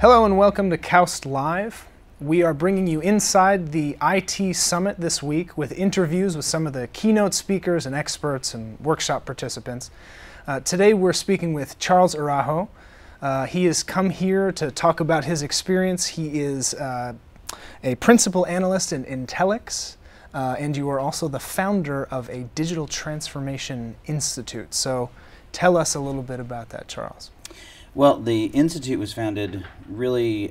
Hello and welcome to KAUST Live. We are bringing you inside the IT Summit this week with interviews with some of the keynote speakers and experts and workshop participants. Today we're speaking with Charles Araujo. He has come here to talk about his experience. He is a principal analyst in Intellyx, and you are also the founder of a digital transformation institute. So tell us a little bit about that, Charles. Well, the Institute was founded really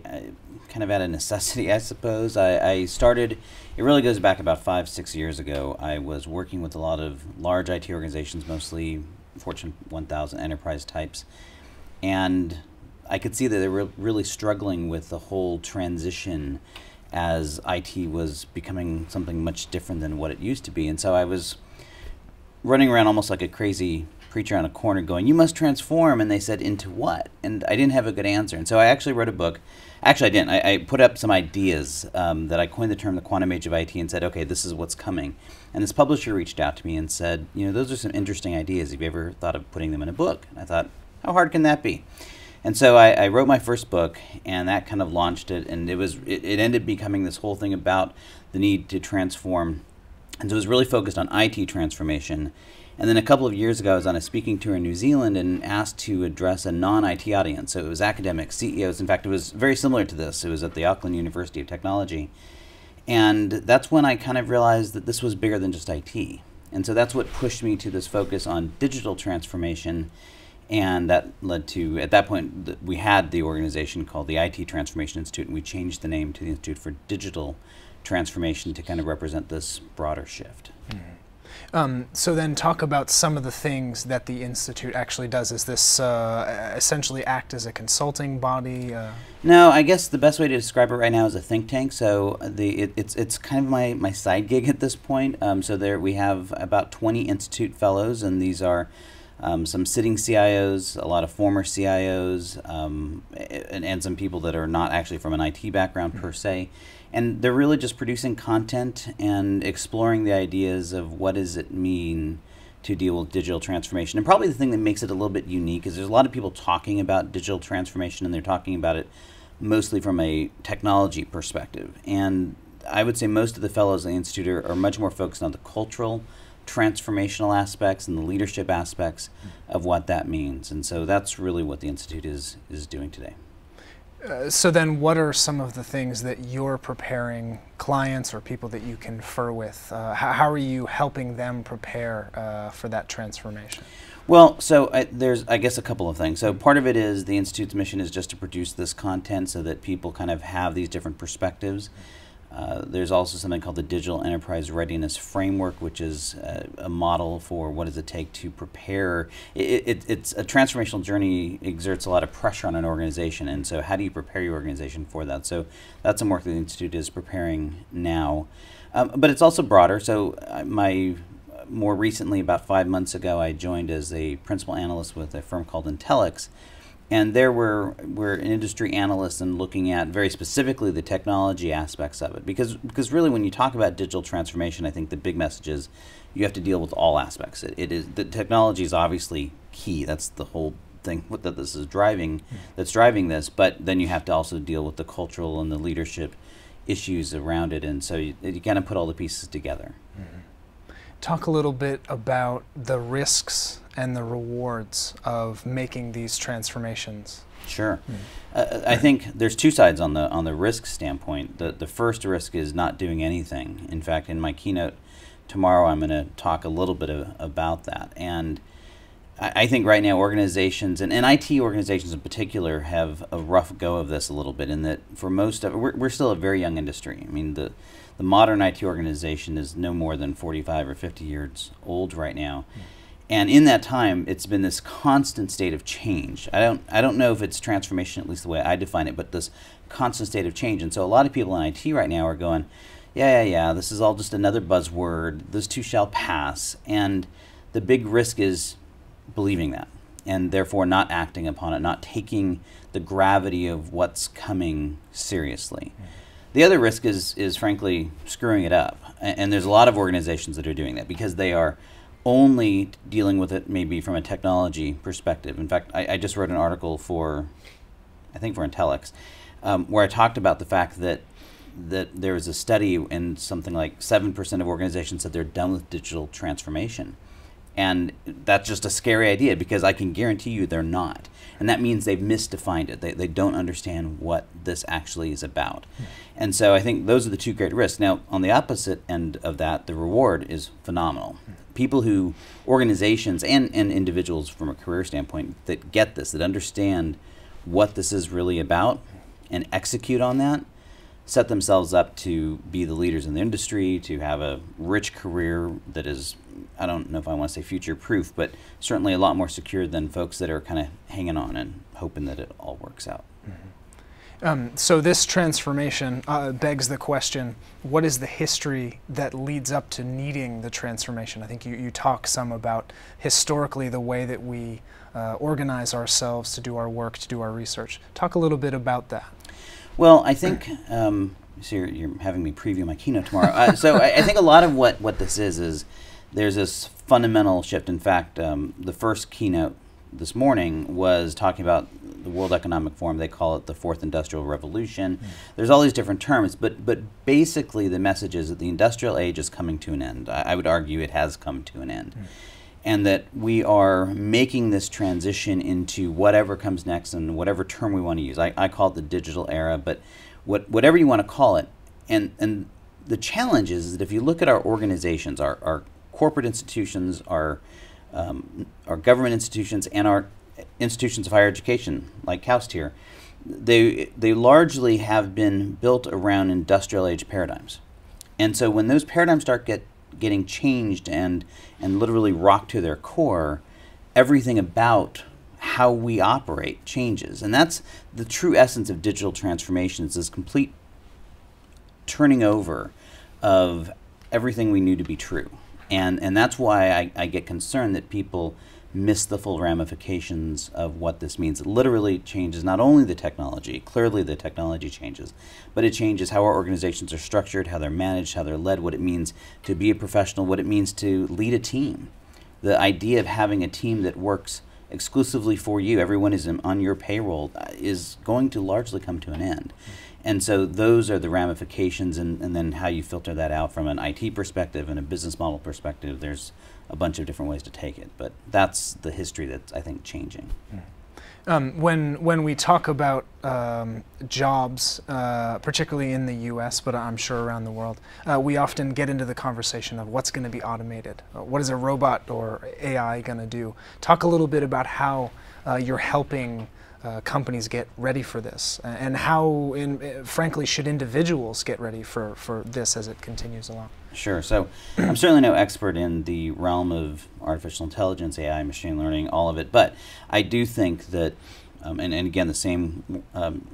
kind of out of necessity, I suppose. I started, it really goes back about 5-6 years ago. I was working with a lot of large IT organizations, mostly Fortune 1000 enterprise types, and I could see that they were really struggling with the whole transition as IT was becoming something much different than what it used to be. And so I was running around almost like a crazy preacher on a corner going, "You must transform," and they said, "Into what?" And I didn't have a good answer. And so I actually wrote a book. Actually, I didn't. I put up some ideas that I coined the term the quantum age of IT and said, okay, this is what's coming. And this publisher reached out to me and said, you know, those are some interesting ideas. Have you ever thought of putting them in a book? And I thought, how hard can that be? And so I wrote my first book, and that kind of launched it. And it ended up becoming this whole thing about the need to transform. And so it was really focused on IT transformation. And then a couple of years ago, I was on a speaking tour in New Zealand and asked to address a non-IT audience. So it was academics, CEOs. In fact, it was very similar to this. It was at the Auckland University of Technology. And that's when I kind of realized that this was bigger than just IT. And so that's what pushed me to this focus on digital transformation. And that led to, at that point, we had the organization called the IT Transformation Institute, and we changed the name to the Institute for Digital Transformation to kind of represent this broader shift. Mm-hmm. So then talk about some of the things that the Institute actually does. Is this essentially act as a consulting body? No, I guess the best way to describe it right now is a think tank. So it's kind of my side gig at this point. So there we have about 20 Institute fellows, and these are some sitting CIOs, a lot of former CIOs, and some people that are not actually from an IT background per se. And they're really just producing content and exploring the ideas of what does it mean to deal with digital transformation. And probably the thing that makes it a little bit unique is there's a lot of people talking about digital transformation, and they're talking about it mostly from a technology perspective. And I would say most of the fellows in the Institute are much more focused on the cultural, transformational aspects and the leadership aspects of what that means. And so that's really what the Institute is doing today. So then what are some of the things that you're preparing clients or people that you confer with? How are you helping them prepare for that transformation? Well, so there's, I guess, a couple of things. So part of it is the Institute's mission is just to produce this content so that people kind of have these different perspectives. There's also something called the Digital Enterprise Readiness Framework, which is a model for what does it take to prepare. It's a transformational journey exerts a lot of pressure on an organization, and so how do you prepare your organization for that? So that's some work that the Institute is preparing now. But it's also broader. So more recently, about 5 months ago, I joined as a principal analyst with a firm called Intellyx. And there we're an industry analyst and looking at very specifically the technology aspects of it. Because really when you talk about digital transformation, I think the big message is you have to deal with all aspects. The technology is obviously key. That's the whole thing that this is driving, that's driving this. But then you have to also deal with the cultural and the leadership issues around it. And so you kind of put all the pieces together. Mm-hmm. Talk a little bit about the risks and the rewards of making these transformations. Sure. I think there's two sides on the risk standpoint. The first risk is not doing anything. In fact, in my keynote tomorrow, I'm going to talk a little bit about that. And I think right now organizations, and IT organizations in particular, have a rough go of this a little bit in that for most of it, we're still a very young industry. I mean, the modern IT organization is no more than 45 or 50 years old right now. And in that time, it's been this constant state of change. I don't know if it's transformation, at least the way I define it, but this constant state of change. And so a lot of people in IT right now are going, yeah, this is all just another buzzword. This too shall pass. And the big risk is believing that, and therefore not acting upon it, not taking the gravity of what's coming seriously. The other risk is frankly screwing it up. And there's a lot of organizations that are doing that because they are only dealing with it maybe from a technology perspective. In fact, I just wrote an article for, I think for Intellyx, where I talked about the fact that there was a study and something like 7% of organizations said they're done with digital transformation. And that's just a scary idea, because I can guarantee you they're not. And that means they've misdefined it. They don't understand what this actually is about. And so I think those are the two great risks. Now, on the opposite end of that, the reward is phenomenal. People who, organizations and individuals from a career standpoint that get this, that understand what this is really about and execute on that, set themselves up to be the leaders in the industry, to have a rich career that is, I don't know if I want to say future-proof, but certainly a lot more secure than folks that are kind of hanging on and hoping that it all works out. So this transformation begs the question, what is the history that leads up to needing the transformation? I think you talk some about historically the way that we organize ourselves to do our work, to do our research. Talk a little bit about that. Well, I think, so you're having me preview my keynote tomorrow. So I think a lot of what this is there's this fundamental shift. In fact, the first keynote this morning was talking about the World Economic Forum. They call it the Fourth Industrial Revolution. There's all these different terms, but basically the message is that the industrial age is coming to an end. I would argue it has come to an end. And that we are making this transition into whatever comes next and whatever term we want to use. I call it the digital era, but whatever you want to call it. And the challenge is that if you look at our organizations, our corporate institutions, our government institutions, and our institutions of higher education, like KAUST here, they largely have been built around industrial age paradigms. And so when those paradigms start getting changed and literally rocked to their core, everything about how we operate changes. And that's the true essence of digital transformation, is this complete turning over of everything we knew to be true. And that's why I get concerned that people miss the full ramifications of what this means. It literally changes not only the technology, clearly the technology changes, but it changes how our organizations are structured, how they're managed, how they're led, what it means to be a professional, what it means to lead a team. The idea of having a team that works exclusively for you, everyone is on your payroll, is going to largely come to an end. And so those are the ramifications, and then how you filter that out from an IT perspective and a business model perspective. There's a bunch of different ways to take it, but that's the history that's, I think, changing. When we talk about jobs, particularly in the U.S., but I'm sure around the world, we often get into the conversation of what's going to be automated. What is a robot or AI going to do? Talk a little bit about how you're helping companies get ready for this, and how, frankly, should individuals get ready for this as it continues along? Sure. So I'm certainly no expert in the realm of artificial intelligence, AI, machine learning, all of it, but I do think that, and again, the same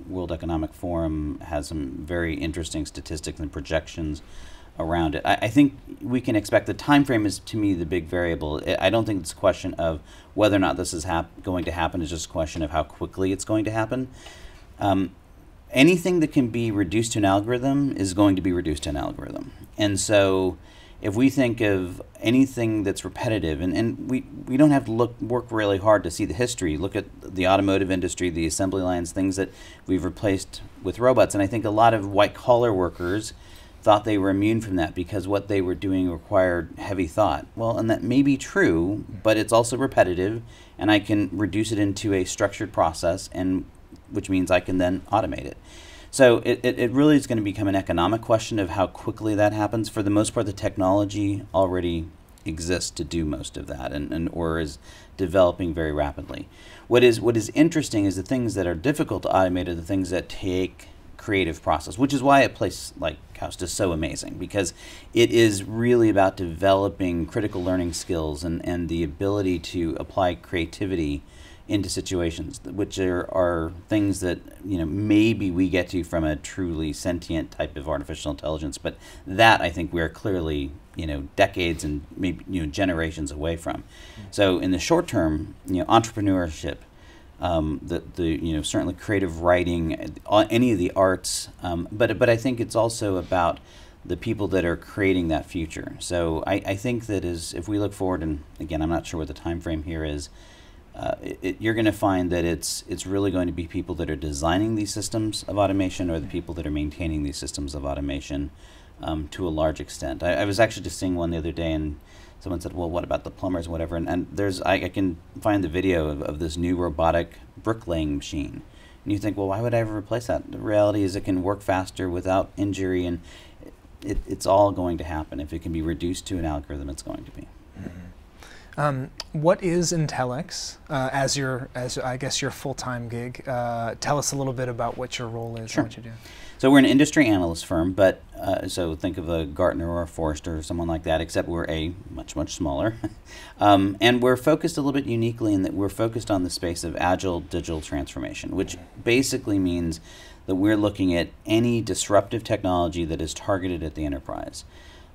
World Economic Forum has some very interesting statistics and projections around it. I think we can expect, the time frame is, to me, the big variable. I don't think it's a question of whether or not this is going to happen. It's just a question of how quickly it's going to happen. Anything that can be reduced to an algorithm is going to be reduced to an algorithm. And so if we think of anything that's repetitive, and we don't have to work really hard to see the history. Look at the automotive industry, the assembly lines, things that we've replaced with robots. And I think a lot of white-collar workers thought they were immune from that because what they were doing required heavy thought. Well, and that may be true, but it's also repetitive, and I can reduce it into a structured process, and which means I can then automate it. So it really is going to become an economic question of how quickly that happens. For the most part, the technology already exists to do most of that, or is developing very rapidly. What is interesting is the things that are difficult to automate are the things that take creative process, which is why a place like KAUST is so amazing, because it is really about developing critical learning skills and the ability to apply creativity into situations, which are things that maybe we get to from a truly sentient type of artificial intelligence, but that I think we are clearly decades and maybe generations away from. So in the short term, entrepreneurship, certainly creative writing, any of the arts, but I think it's also about the people that are creating that future. So I think that if we look forward, and again, I'm not sure what the time frame here is, you're going to find that it's really going to be people that are designing these systems of automation or the people that are maintaining these systems of automation to a large extent. I was actually just seeing one the other day, and someone said, well, what about the plumbers and whatever? And there's I can find the video of this new robotic bricklaying machine. And you think, well, why would I ever replace that? The reality is it can work faster without injury, and it's all going to happen. If it can be reduced to an algorithm, it's going to be. Mm-hmm. What is Intellyx as I guess your full-time gig? Tell us a little bit about what your role is. Sure. And what you do. So we're an industry analyst firm, but so think of a Gartner or a Forrester or someone like that, except we're much smaller. And we're focused a little bit uniquely in that we're focused on the space of agile digital transformation, which basically means that we're looking at any disruptive technology that is targeted at the enterprise.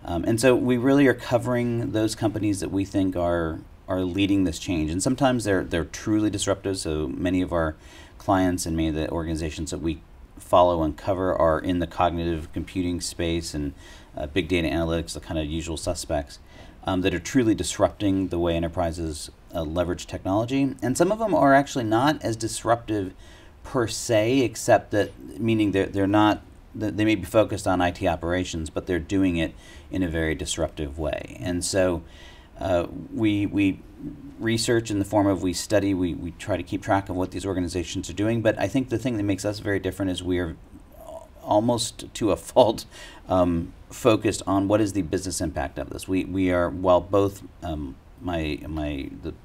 And so we really are covering those companies that we think are leading this change. And sometimes they're truly disruptive, so many of our clients and many of the organizations that we follow and cover are in the cognitive computing space and big data analytics, the kind of usual suspects that are truly disrupting the way enterprises leverage technology. And some of them are actually not as disruptive per se, except that meaning they're not, they may be focused on IT operations, but they're doing it in a very disruptive way. And so we research in the form of we study, we try to keep track of what these organizations are doing. But I think the thing that makes us very different is we are almost to a fault focused on what is the business impact of this. We are, while both the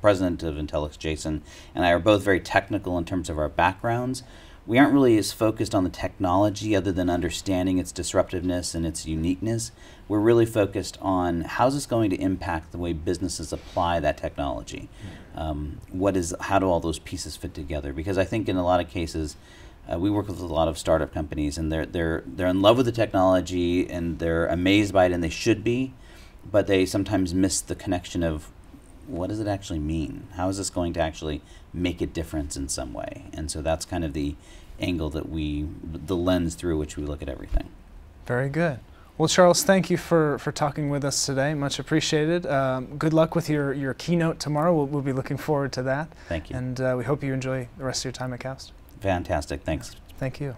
president of Intellyx, Jason, and I are both very technical in terms of our backgrounds, we aren't really as focused on the technology other than understanding its disruptiveness and its uniqueness. We're really focused on how's this going to impact the way businesses apply that technology. How do all those pieces fit together? Because I think in a lot of cases, we work with a lot of startup companies, and they're in love with the technology and they're amazed by it, and they should be, but they sometimes miss the connection of what does it actually mean? How is this going to actually make a difference in some way? And so that's kind of the angle that the lens through which we look at everything. Very good. Well, Charles, thank you for talking with us today. Much appreciated. Good luck with your keynote tomorrow. We'll be looking forward to that. Thank you. And we hope you enjoy the rest of your time at KAUST. Fantastic. Thanks. Thank you.